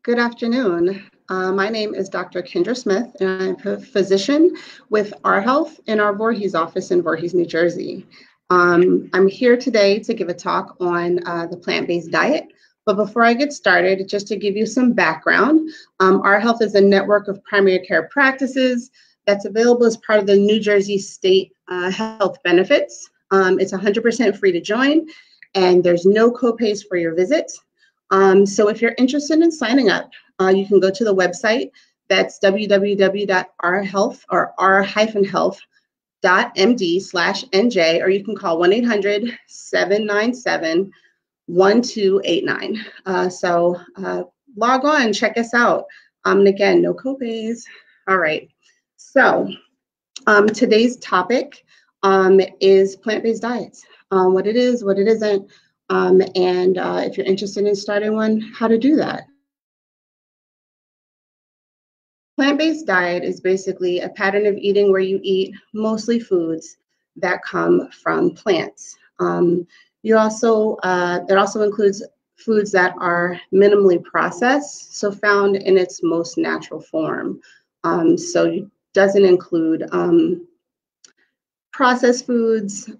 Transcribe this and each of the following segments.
Good afternoon. My name is Dr. Kindra Smith, and I'm a physician with Our Health in our Voorhees office in Voorhees, New Jersey. I'm here today to give a talk on the plant-based diet. But before I get started, just to give you some background, Our Health is a network of primary care practices that's available as part of the New Jersey State Health Benefits. It's 100% free to join, and there's no copays for your visits. So if you're interested in signing up, you can go to the website. That's www.rhealth or r-health.md/NJ, or you can call 1-800-797-1289. Log on, check us out. And again, no copays. All right. So today's topic is plant-based diets. What it is, what it isn't, and if you're interested in starting one, how to do that. Plant-based diet is basically a pattern of eating where you eat mostly foods that come from plants. It also includes foods that are minimally processed, so found in its most natural form. So it doesn't include processed foods,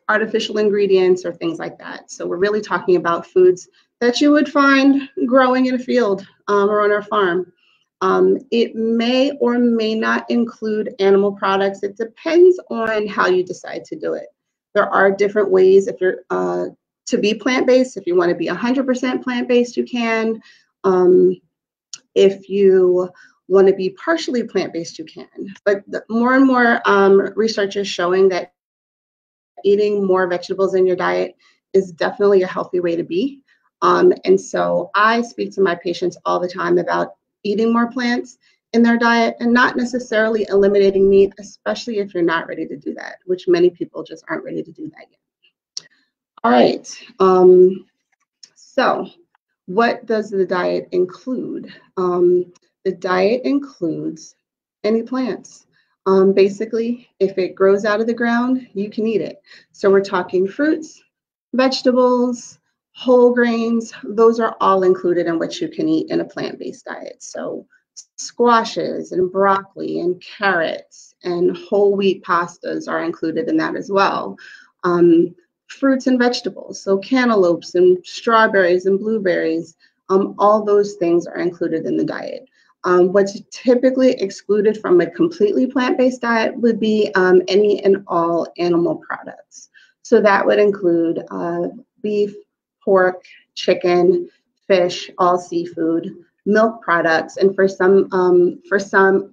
artificial ingredients, or things like that. So we're really talking about foods that you would find growing in a field or on our farm. It may or may not include animal products. It depends on how you decide to do it. There are different ways if you're to be plant-based. If you want to be 100% plant-based, you can. If you want to be partially plant-based, you can. But more and more research is showing that eating more vegetables in your diet is definitely a healthy way to be. And so I speak to my patients all the time about eating more plants in their diet and not necessarily eliminating meat, especially if you're not ready to do that, which many people just aren't ready to do that yet. All right. So what does the diet include? The diet includes any plants. Basically, if it grows out of the ground, you can eat it. So we're talking fruits, vegetables, whole grains. Those are all included in what you can eat in a plant-based diet. So squashes and broccoli and carrots and whole wheat pastas are included in that as well. Fruits and vegetables, so cantaloupes and strawberries and blueberries, all those things are included in the diet. What's typically excluded from a completely plant-based diet would be any and all animal products. So that would include beef, pork, chicken, fish, all seafood, milk products, and for some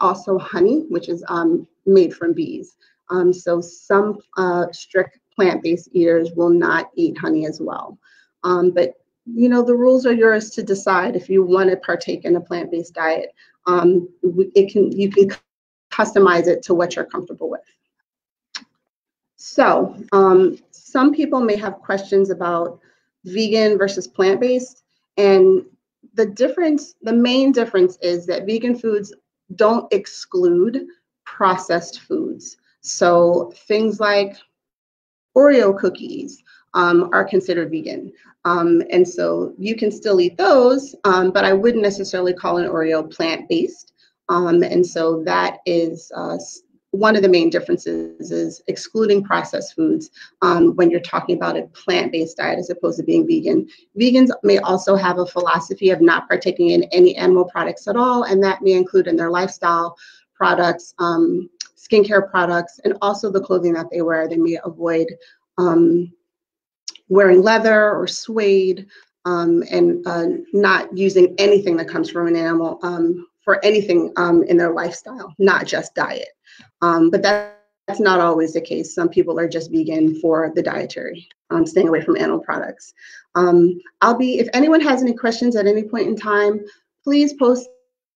also honey, which is made from bees. So some strict plant-based eaters will not eat honey as well. But you know, the rules are yours to decide if you want to partake in a plant-based diet. You can customize it to what you're comfortable with. So some people may have questions about vegan versus plant-based, and the main difference is that vegan foods don't exclude processed foods. So things like Oreo cookies are considered vegan. And so you can still eat those, but I wouldn't necessarily call an Oreo plant-based. And so that is one of the main differences, is excluding processed foods when you're talking about a plant-based diet as opposed to being vegan. Vegans may also have a philosophy of not partaking in any animal products at all, and that may include in their lifestyle products, skincare products, and also the clothing that they wear. They may avoid wearing leather or suede, and not using anything that comes from an animal for anything in their lifestyle, not just diet. But that's not always the case. Some people are just vegan for the dietary, staying away from animal products. If anyone has any questions at any point in time, please post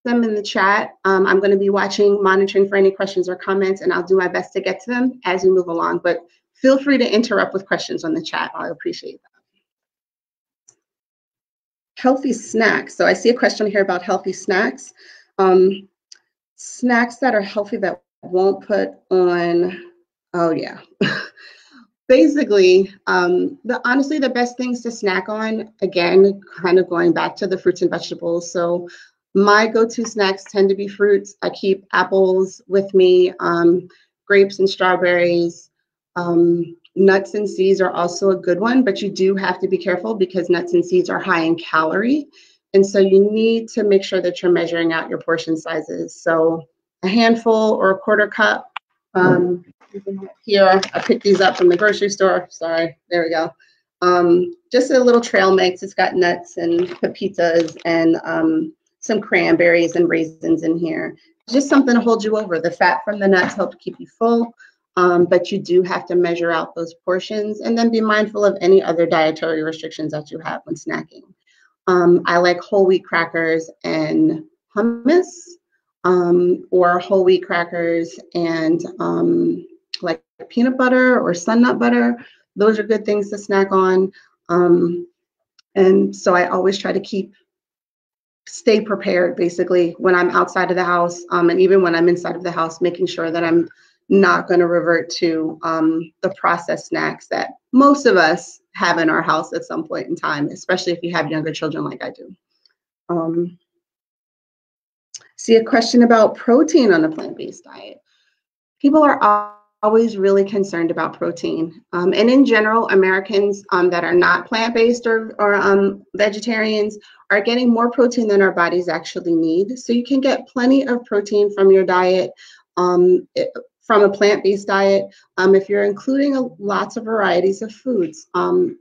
them in the chat. I'm going to be monitoring for any questions or comments, and I'll do my best to get to them as we move along. But feel free to interrupt with questions on the chat. I appreciate that. Healthy snacks. So I see a question here about healthy snacks. Snacks that are healthy that won't put on, oh yeah. basically, honestly, the best things to snack on, again, kind of going back to the fruits and vegetables. So my go-to snacks tend to be fruits. I keep apples with me, grapes and strawberries. Nuts and seeds are also a good one, but you do have to be careful because nuts and seeds are high in calorie. And so you need to make sure that you're measuring out your portion sizes. So a handful or a quarter cup. Here, I picked these up from the grocery store. Sorry, there we go. Just a little trail mix. It's got nuts and pepitas and some cranberries and raisins in here. Just something to hold you over. The fat from the nuts help keep you full, but you do have to measure out those portions and then be mindful of any other dietary restrictions that you have when snacking. I like whole wheat crackers and hummus, or whole wheat crackers and like peanut butter or sun nut butter. Those are good things to snack on. And so I always try to stay prepared basically when I'm outside of the house, and even when I'm inside of the house, making sure that I'm not going to revert to the processed snacks that most of us have in our house at some point in time, especially if you have younger children like I do. See a question about protein on a plant-based diet. People are always really concerned about protein. And in general, Americans that are not plant-based or vegetarians are getting more protein than our bodies actually need. So you can get plenty of protein from your diet, from a plant-based diet, if you're including lots of varieties of foods.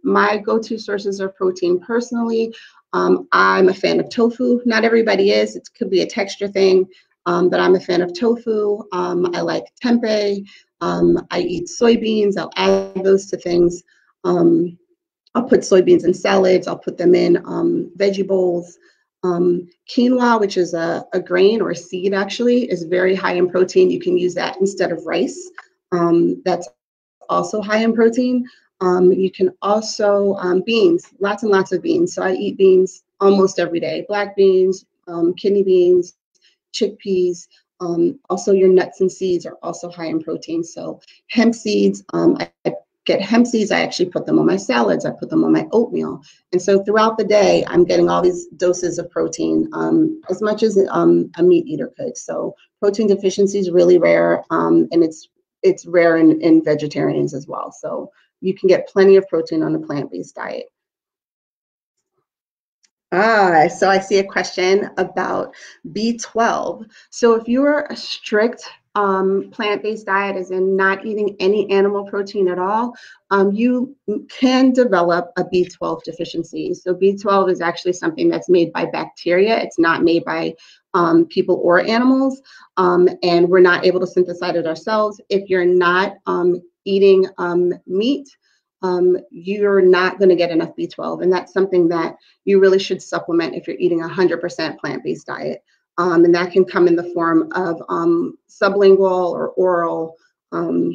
My go-to sources of protein personally, I'm a fan of tofu. Not everybody is. It could be a texture thing, but I'm a fan of tofu. I like tempeh. I eat soybeans. I'll add those to things. I'll put soybeans in salads. I'll put them in veggie bowls. Quinoa, which is a grain or a seed actually, is very high in protein. You can use that instead of rice. That's also high in protein. You can also, beans, lots and lots of beans. So I eat beans almost every day. Black beans, kidney beans, chickpeas. Also your nuts and seeds are also high in protein. So hemp seeds, I get hemp seeds, I actually put them on my salads, I put them on my oatmeal. And so throughout the day, I'm getting all these doses of protein, as much as a meat eater could. So protein deficiency is really rare, and it's rare in vegetarians as well. So you can get plenty of protein on a plant-based diet. So I see a question about B12. So if you're a strict plant-based diet, as in not eating any animal protein at all, you can develop a B12 deficiency. So B12 is actually something that's made by bacteria. It's not made by people or animals, and we're not able to synthesize it ourselves. If you're not eating meat, you're not going to get enough B12. And that's something that you really should supplement if you're eating 100% plant-based diet. And that can come in the form of sublingual or oral. Oh,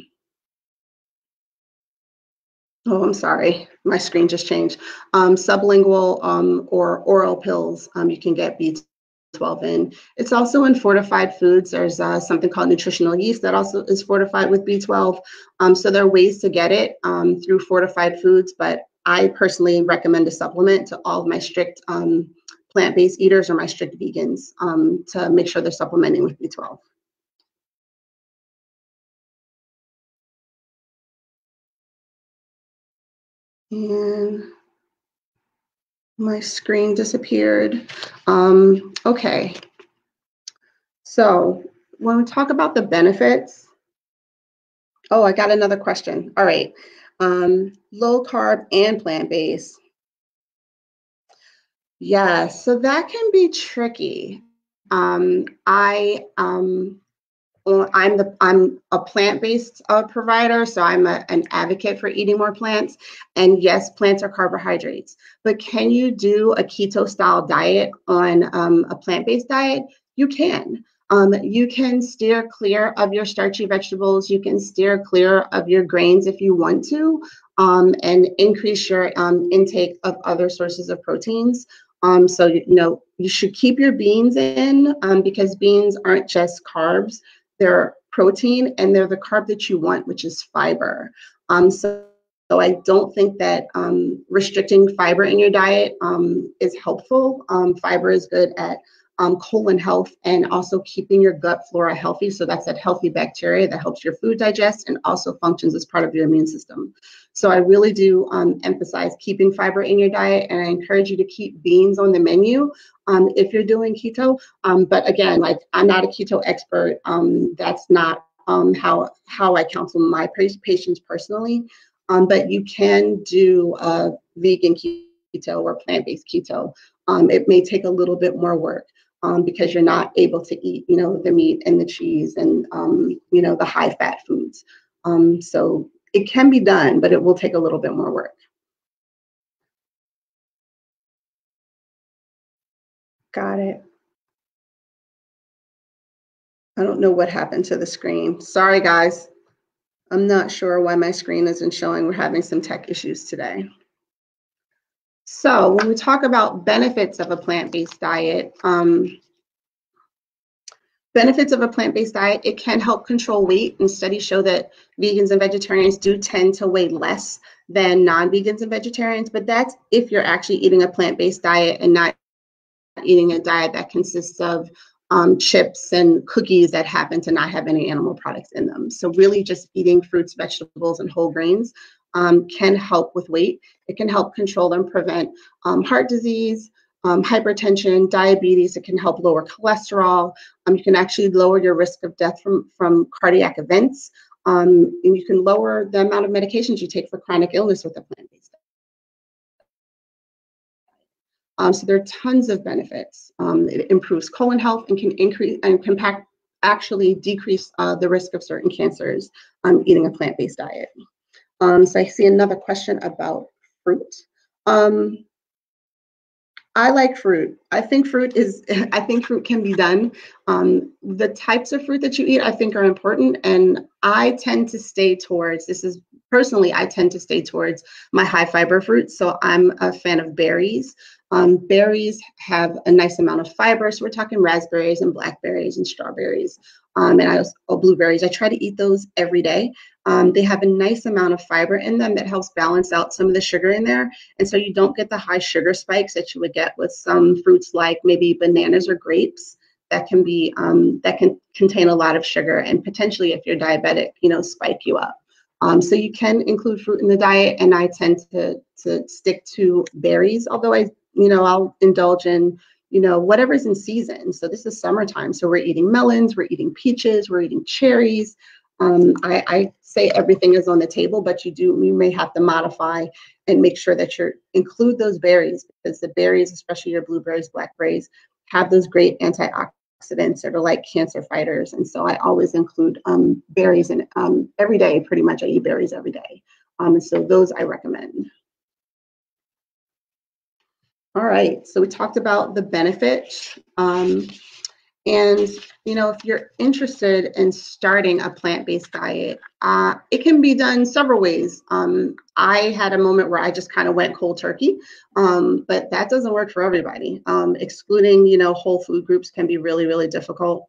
I'm sorry, my screen just changed. Sublingual or oral pills, you can get B12 in. It's also in fortified foods. There's something called nutritional yeast that also is fortified with B12. So there are ways to get it through fortified foods, but I personally recommend a supplement to all of my strict plant-based eaters or my strict vegans to make sure they're supplementing with B12. And my screen disappeared. Okay. So when we talk about the benefits, oh, I got another question. All right. Low carb and plant-based. Yeah, so that can be tricky. I'm a plant-based provider, so I'm an advocate for eating more plants. And yes, plants are carbohydrates, but can you do a keto style diet on a plant-based diet? You can. You can steer clear of your starchy vegetables. You can steer clear of your grains if you want to, and increase your intake of other sources of proteins. So you should keep your beans in because beans aren't just carbs. They're protein and they're the carb that you want, which is fiber. So I don't think that restricting fiber in your diet is helpful. Fiber is good at colon health and also keeping your gut flora healthy. So that's that healthy bacteria that helps your food digest and also functions as part of your immune system. So I really do emphasize keeping fiber in your diet, and I encourage you to keep beans on the menu if you're doing keto. But again, like, I'm not a keto expert. That's not how I counsel my patients personally. But you can do vegan keto or plant-based keto. It may take a little bit more work because you're not able to eat, the meat and the cheese and, the high-fat foods. So it can be done, but it will take a little bit more work. Got it. I don't know what happened to the screen. Sorry, guys. I'm not sure why my screen isn't showing. We're having some tech issues today. So when we talk about benefits of a plant-based diet, it can help control weight, and studies show that vegans and vegetarians do tend to weigh less than non-vegans and vegetarians, but that's if you're actually eating a plant-based diet and not eating a diet that consists of chips and cookies that happen to not have any animal products in them. So really just eating fruits, vegetables, and whole grains can help with weight. It can help control and prevent heart disease, hypertension, diabetes. It can help lower cholesterol. You can actually lower your risk of death from cardiac events. And you can lower the amount of medications you take for chronic illness with a plant-based diet. So there are tons of benefits. It improves colon health and can actually decrease the risk of certain cancers eating a plant-based diet. So I see another question about fruit. I like fruit. I think fruit can be done. The types of fruit that you eat, I think, are important. And I tend to stay towards, I tend to stay towards my high fiber fruits. So I'm a fan of berries. Berries have a nice amount of fiber. So we're talking raspberries and blackberries and strawberries. And blueberries. I try to eat those every day. They have a nice amount of fiber in them that helps balance out some of the sugar in there. And so you don't get the high sugar spikes that you would get with some fruits like maybe bananas or grapes that can contain a lot of sugar and potentially, if you're diabetic, spike you up. So you can include fruit in the diet, and I tend to stick to berries, although I'll indulge in whatever's in season. So this is summertime. So we're eating melons, we're eating peaches, we're eating cherries. I say everything is on the table, but you may have to modify and make sure that you include those berries, because the berries, especially your blueberries, blackberries, have those great antioxidants that are like cancer fighters. And so I always include berries in every day. Pretty much I eat berries every day. And so those I recommend. All right, so we talked about the benefits. And, if you're interested in starting a plant-based diet, it can be done several ways. I had a moment where I just kind of went cold turkey, but that doesn't work for everybody. Excluding, whole food groups can be really, really difficult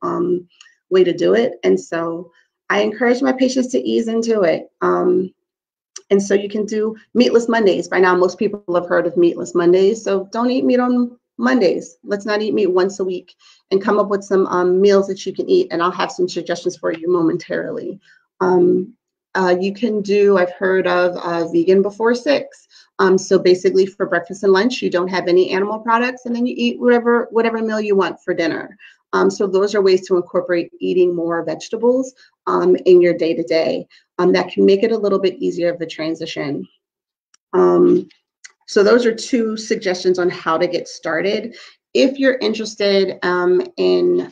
way to do it. And so I encourage my patients to ease into it. And so you can do meatless Mondays. By now, most people have heard of meatless Mondays. So don't eat meat on Mondays. Let's not eat meat once a week, and come up with some meals that you can eat. And I'll have some suggestions for you momentarily. You can do, I've heard of vegan before 6. So basically for breakfast and lunch, you don't have any animal products, and then you eat whatever meal you want for dinner. So those are ways to incorporate eating more vegetables in your day-to-day. That can make it a little bit easier of the transition. So those are 2 suggestions on how to get started. If you're interested in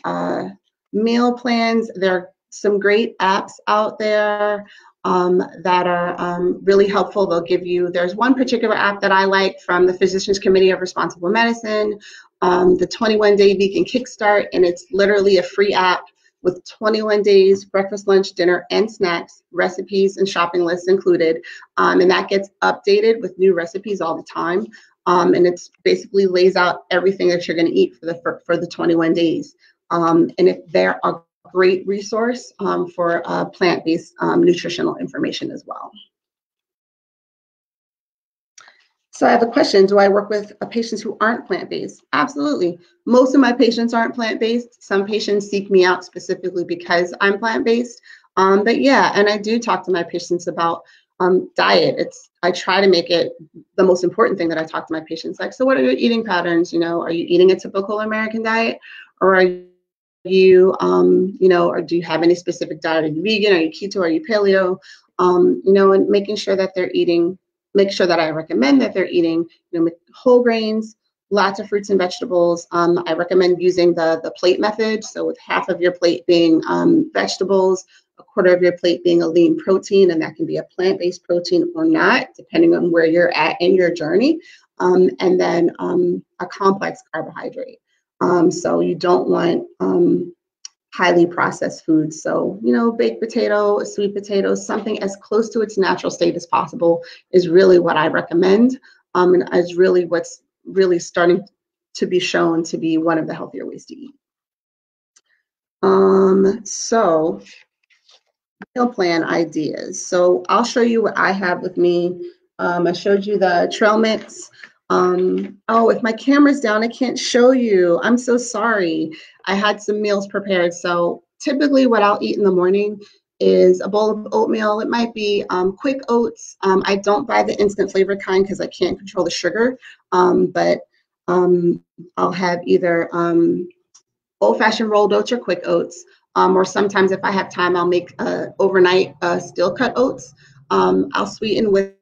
meal plans, there are some great apps out there that are really helpful. There's one particular app that I like from the Physicians Committee of Responsible Medicine, the 21-Day Vegan Kickstart, and it's literally a free app with 21 days, breakfast, lunch, dinner, and snacks, recipes, and shopping lists included. And that gets updated with new recipes all the time. And it's basically lays out everything that you're going to eat for the 21 days. And they're a great resource for plant-based nutritional information as well. So I have a question. Do I work with patients who aren't plant-based? Absolutely. Most of my patients aren't plant-based. Some patients seek me out specifically because I'm plant-based. But yeah, and I do talk to my patients about diet. I try to make it the most important thing that I talk to my patients. Like, so what are your eating patterns? You know, are you eating a typical American diet, or are you, you know, or do you have any specific diet? Are you vegan? Are you keto? Are you paleo? You know, and making sure that they're eating. Make sure that I recommend that they're eating, you know, whole grains, lots of fruits and vegetables. I recommend using the plate method. So with half of your plate being vegetables, a quarter of your plate being a lean protein, and that can be a plant-based protein or not, depending on where you're at in your journey. And then a complex carbohydrate. So you don't want highly processed foods. So, you know, baked potato, sweet potato, something as close to its natural state as possible is really what I recommend. And is really what's really starting to be shown to be one of the healthier ways to eat. So meal plan ideas. So I'll show you what I have with me. I showed you the trail mix. Oh, if my camera's down, I can't show you. I'm so sorry. I had some meals prepared. So typically what I'll eat in the morning is a bowl of oatmeal. It might be quick oats. I don't buy the instant flavor kind because I can't control the sugar. But I'll have either old-fashioned rolled oats or quick oats. Or sometimes if I have time, I'll make overnight steel cut oats. I'll sweeten with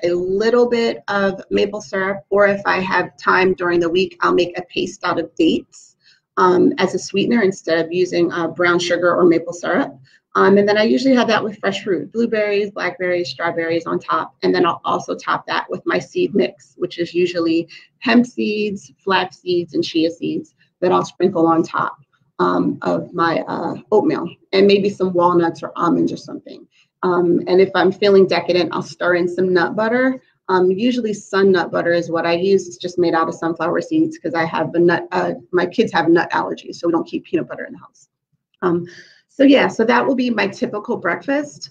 a little bit of maple syrup, or if I have time during the week, I'll make a paste out of dates as a sweetener instead of using brown sugar or maple syrup. And then I usually have that with fresh fruit, blueberries, blackberries, strawberries on top. And then I'll also top that with my seed mix, which is usually hemp seeds, flax seeds, and chia seeds that I'll sprinkle on top of my oatmeal, and maybe some walnuts or almonds or something. And if I'm feeling decadent, I'll stir in some nut butter. Usually sun nut butter is what I use. It's just made out of sunflower seeds because I have the nut, my kids have nut allergies, so we don't keep peanut butter in the house. So yeah, so that will be my typical breakfast.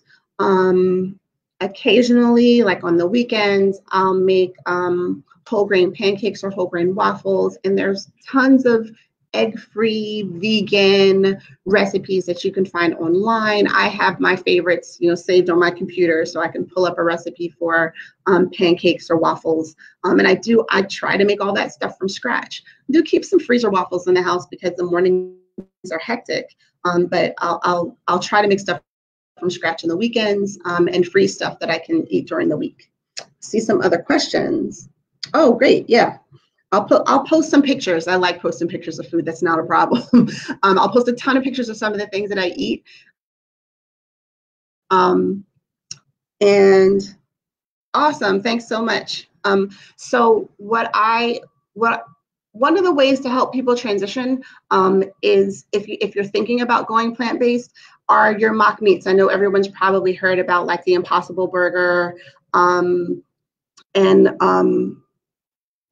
Occasionally, like on the weekends, I'll make whole grain pancakes or whole grain waffles, and there's tons of egg-free vegan recipes that you can find online. I have my favorites, you know, saved on my computer, so I can pull up a recipe for pancakes or waffles. And I try to make all that stuff from scratch. I do keep some freezer waffles in the house because the mornings are hectic. But I'll try to make stuff from scratch on the weekends and free stuff that I can eat during the week. See some other questions. Oh, great, yeah. I'll post some pictures. I like posting pictures of food. That's not a problem. I'll post a ton of pictures of some of the things that I eat. And awesome, thanks so much. So one of the ways to help people transition is if you're thinking about going plant-based, are your mock meats. I know everyone's probably heard about like the Impossible Burger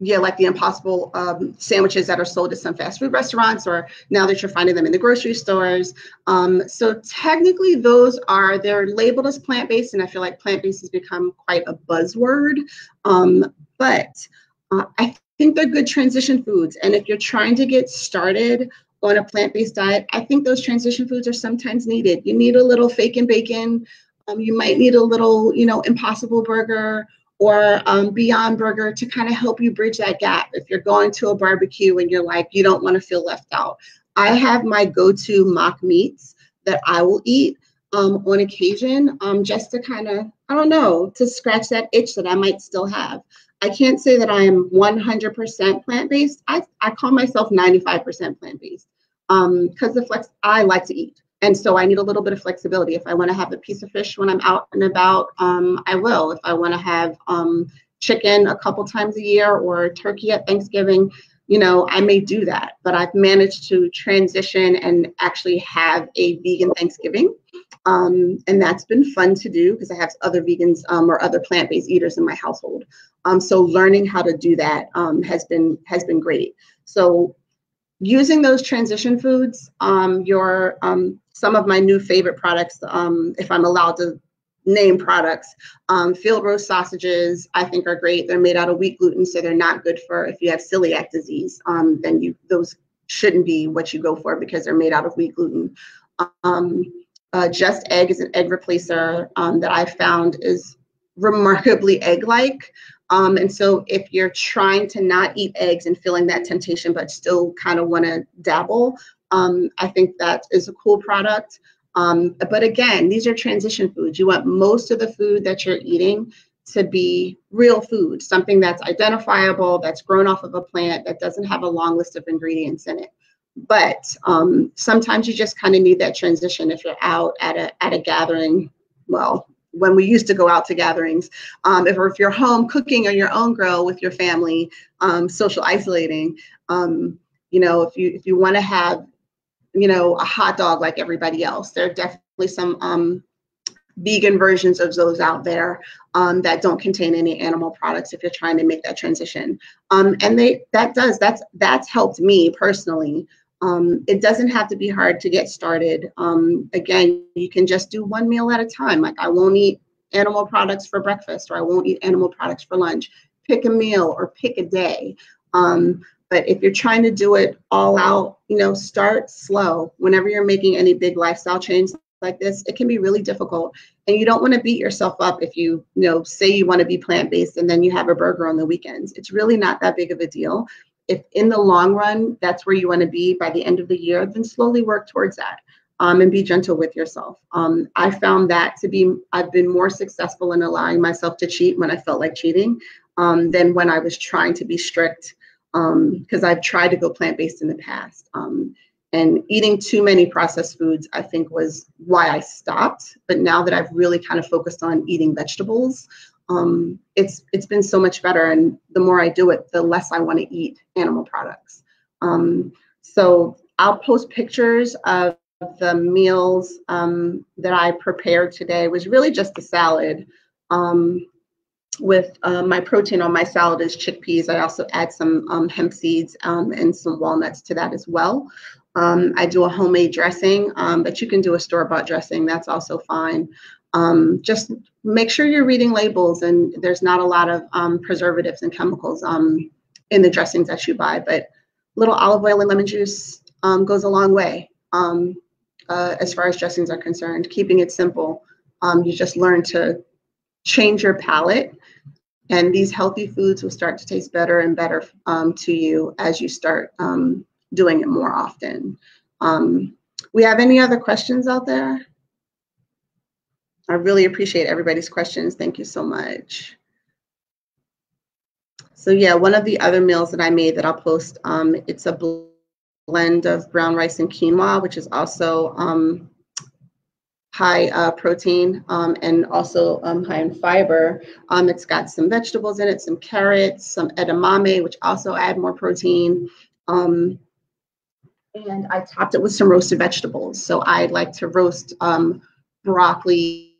yeah, like the Impossible sandwiches that are sold at some fast food restaurants, or now that you're finding them in the grocery stores. So technically they're labeled as plant-based, and I feel like plant-based has become quite a buzzword. But I think they're good transition foods. And if you're trying to get started on a plant-based diet, I think those transition foods are sometimes needed. You need a little fake and bacon. You might need a little, you know, Impossible Burger or Beyond Burger to kind of help you bridge that gap. If you're going to a barbecue and you're like, you don't want to feel left out. I have my go-to mock meats that I will eat on occasion just to kind of, I don't know, to scratch that itch that I might still have. I can't say that I am 100% plant-based. I call myself 95% plant-based because I like to eat. And so I need a little bit of flexibility. If I want to have a piece of fish when I'm out and about, I will. If I want to have chicken a couple times a year or turkey at Thanksgiving, you know, I may do that. But I've managed to transition and actually have a vegan Thanksgiving. And that's been fun to do because I have other vegans or other plant-based eaters in my household. So learning how to do that has been great. So using those transition foods, some of my new favorite products, if I'm allowed to name products. Field roast sausages, I think, are great. They're made out of wheat gluten, so they're not good for if you have celiac disease. Then those shouldn't be what you go for because they're made out of wheat gluten. Just Egg is an egg replacer that I found is remarkably egg-like. And so if you're trying to not eat eggs and feeling that temptation, but still kind of want to dabble, I think that is a cool product. But again, these are transition foods. You want most of the food that you're eating to be real food, something that's identifiable, that's grown off of a plant, that doesn't have a long list of ingredients in it. But sometimes you just kind of need that transition if you're out at a gathering. Well, when we used to go out to gatherings, if you're home cooking on your own grill with your family, social isolating, if you want to have, a hot dog like everybody else, there are definitely some vegan versions of those out there that don't contain any animal products if you're trying to make that transition. And that's helped me personally. It doesn't have to be hard to get started. Again, you can just do one meal at a time. Like, I won't eat animal products for breakfast, or I won't eat animal products for lunch. Pick a meal or pick a day. But if you're trying to do it all out, start slow. Whenever you're making any big lifestyle change like this, it can be really difficult. And you don't want to beat yourself up if you say you want to be plant-based and then you have a burger on the weekends. It's really not that big of a deal. If in the long run, that's where you want to be by the end of the year, then slowly work towards that. And be gentle with yourself. I found that I've been more successful in allowing myself to cheat when I felt like cheating than when I was trying to be strict, because I've tried to go plant-based in the past. And eating too many processed foods, I think, was why I stopped. But now that I've really kind of focused on eating vegetables, it's been so much better. And the more I do it, the less I want to eat animal products. So I'll post pictures of the meals that I prepared today. It was really just a salad. With my protein on my salad is chickpeas. I also add some hemp seeds and some walnuts to that as well. I do a homemade dressing, but you can do a store-bought dressing. That's also fine. Just make sure you're reading labels and there's not a lot of preservatives and chemicals in the dressings that you buy. But little olive oil and lemon juice goes a long way as far as dressings are concerned. Keeping it simple, you just learn to change your palate, and these healthy foods will start to taste better and better to you as you start doing it more often. We have any other questions out there? I really appreciate everybody's questions. Thank you so much. So yeah, one of the other meals that I made that I'll post, it's a blend of brown rice and quinoa, which is also high protein and also high in fiber. It's got some vegetables in it, some carrots, some edamame, which also add more protein. And I topped it with some roasted vegetables. So I like to roast broccoli,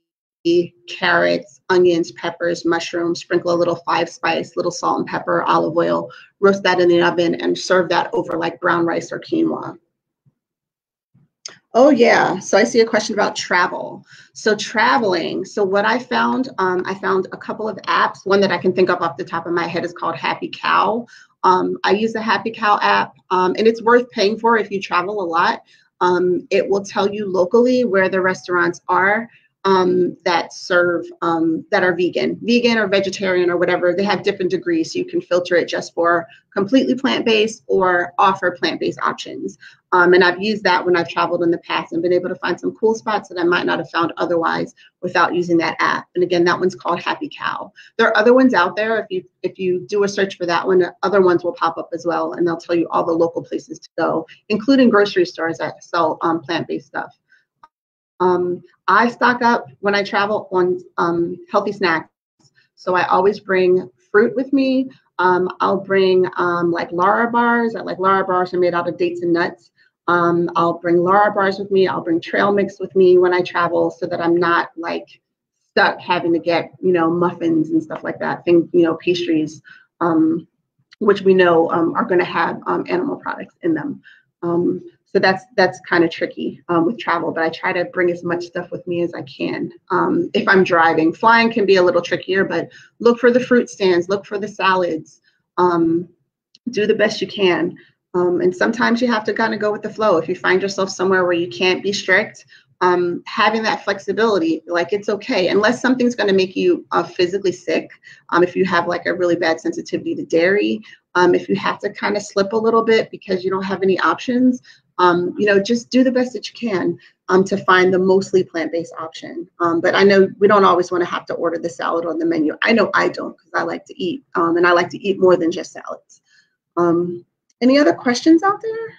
carrots, onions, peppers, mushrooms, sprinkle a little 5-spice, little salt and pepper, olive oil, roast that in the oven and serve that over like brown rice or quinoa. Oh yeah, so I see a question about travel. So traveling, so what I found a couple of apps. One that I can think of off the top of my head is called Happy Cow. I use the Happy Cow app, and it's worth paying for if you travel a lot. It will tell you locally where the restaurants are that serve, that are vegan or vegetarian or whatever. They have different degrees, so you can filter it just for completely plant-based or offer plant-based options. And I've used that when I've traveled in the past and been able to find some cool spots that I might not have found otherwise without using that app. And again, that one's called Happy Cow. There are other ones out there. If you do a search for that one, other ones will pop up as well, and they'll tell you all the local places to go, including grocery stores that sell plant-based stuff. I stock up when I travel on healthy snacks. So I always bring fruit with me. I'll bring like Lara bars. Lara bars are made out of dates and nuts. I'll bring Lara bars with me. I'll bring trail mix with me when I travel so that I'm not like stuck having to get, muffins and stuff like that, pastries, which we know are going to have animal products in them. So that's kind of tricky with travel, but I try to bring as much stuff with me as I can. If I'm driving, flying can be a little trickier, but look for the fruit stands, look for the salads, do the best you can. And sometimes you have to kind of go with the flow. If you find yourself somewhere where you can't be strict, having that flexibility, like it's okay, unless something's going to make you physically sick. If you have like a really bad sensitivity to dairy, if you have to kind of slip a little bit because you don't have any options, just do the best that you can to find the mostly plant-based option. But I know we don't always want to have to order the salad on the menu. I know I don't, because I like to eat, and I like to eat more than just salads. Any other questions out there?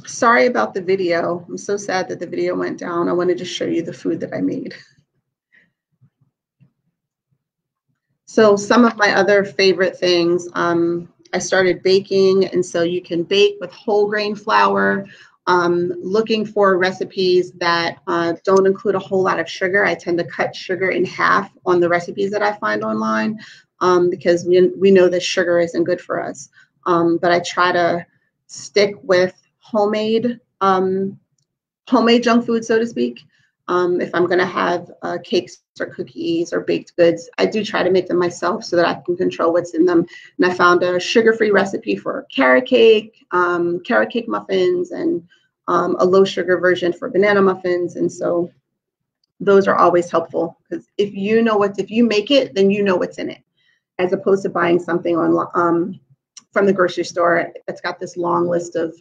Sorry about the video. I'm so sad that the video went down. I wanted to show you the food that I made. So some of my other favorite things, I started baking, and so you can bake with whole grain flour. Looking for recipes that don't include a whole lot of sugar. I tend to cut sugar in half on the recipes that I find online because we know that sugar isn't good for us. But I try to stick with homemade junk food, so to speak. If I'm going to have cakes or cookies or baked goods, I do try to make them myself so that I can control what's in them. And I found a sugar-free recipe for carrot cake muffins, and a low-sugar version for banana muffins. And so those are always helpful, because if you make it, then you know what's in it, as opposed to buying something on from the grocery store that's got this long list of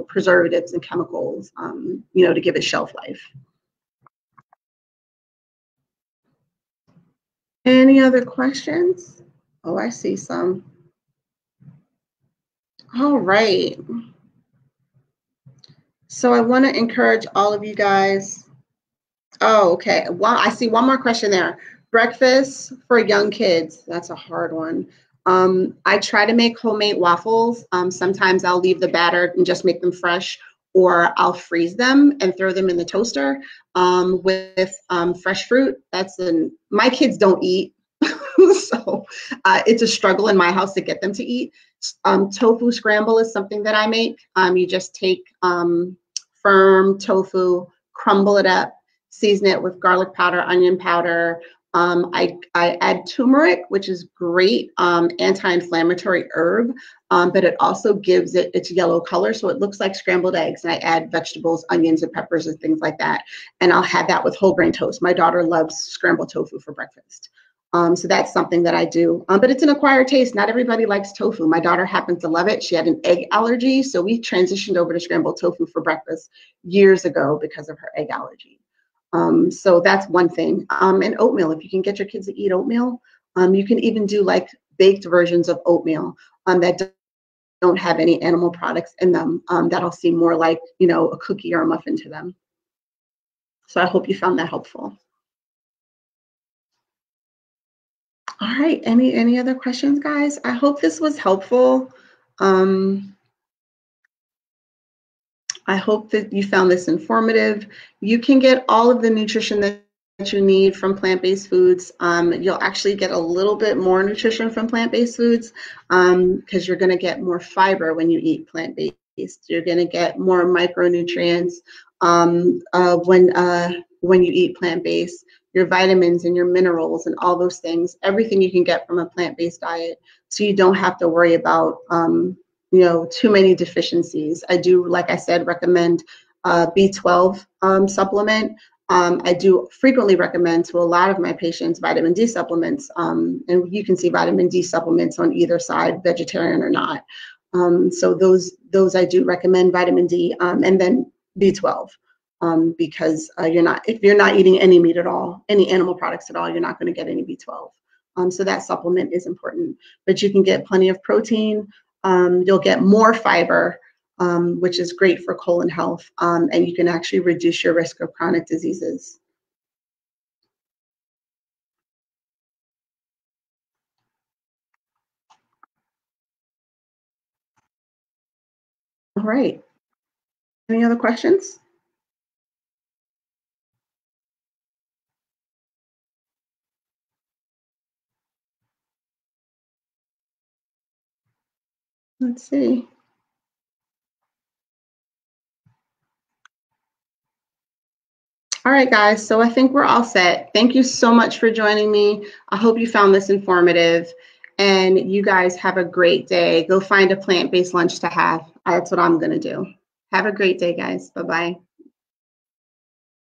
preservatives and chemicals to give it shelf life. Any other questions? Oh, I see some. All right. So I want to encourage all of you guys. Oh, okay. Well, I see one more question there. Breakfast for young kids. That's a hard one. I try to make homemade waffles. Sometimes I'll leave the batter and just make them fresh, or I'll freeze them and throw them in the toaster with fresh fruit. My kids don't eat. So it's a struggle in my house to get them to eat. Tofu scramble is something that I make. You just take firm tofu, crumble it up, season it with garlic powder, onion powder. I add turmeric, which is great anti-inflammatory herb, but it also gives it its yellow color, so it looks like scrambled eggs. And I add vegetables, onions, and peppers and things like that. And I'll have that with whole grain toast. My daughter loves scrambled tofu for breakfast. So that's something that I do, but it's an acquired taste. Not everybody likes tofu. My daughter happens to love it. She had an egg allergy, so we transitioned over to scrambled tofu for breakfast years ago because of her egg allergy. So that's one thing. And oatmeal, if you can get your kids to eat oatmeal, you can even do like baked versions of oatmeal that don't have any animal products in them. That'll seem more like, a cookie or a muffin to them. So I hope you found that helpful. All right, any other questions, guys? I hope this was helpful. I hope that you found this informative. You can get all of the nutrition that you need from plant-based foods. You'll actually get a little bit more nutrition from plant-based foods because you're going to get more fiber when you eat plant-based. You're going to get more micronutrients when you eat plant-based. Your vitamins and your minerals and all those things, everything you can get from a plant-based diet, so you don't have to worry about too many deficiencies. I do, like I said, recommend B12 supplement. I do frequently recommend to a lot of my patients vitamin D supplements, and you can see vitamin D supplements on either side, vegetarian or not. So those I do recommend, vitamin D, and then B12. Because if you're not eating any meat at all, any animal products at all, you're not going to get any B12. So that supplement is important, but you can get plenty of protein. You'll get more fiber, which is great for colon health, and you can actually reduce your risk of chronic diseases. All right. Any other questions? Let's see. All right, guys, so I think we're all set. Thank you so much for joining me. I hope you found this informative, and you guys have a great day. Go find a plant-based lunch to have. That's what I'm going to do. Have a great day, guys. Bye-bye.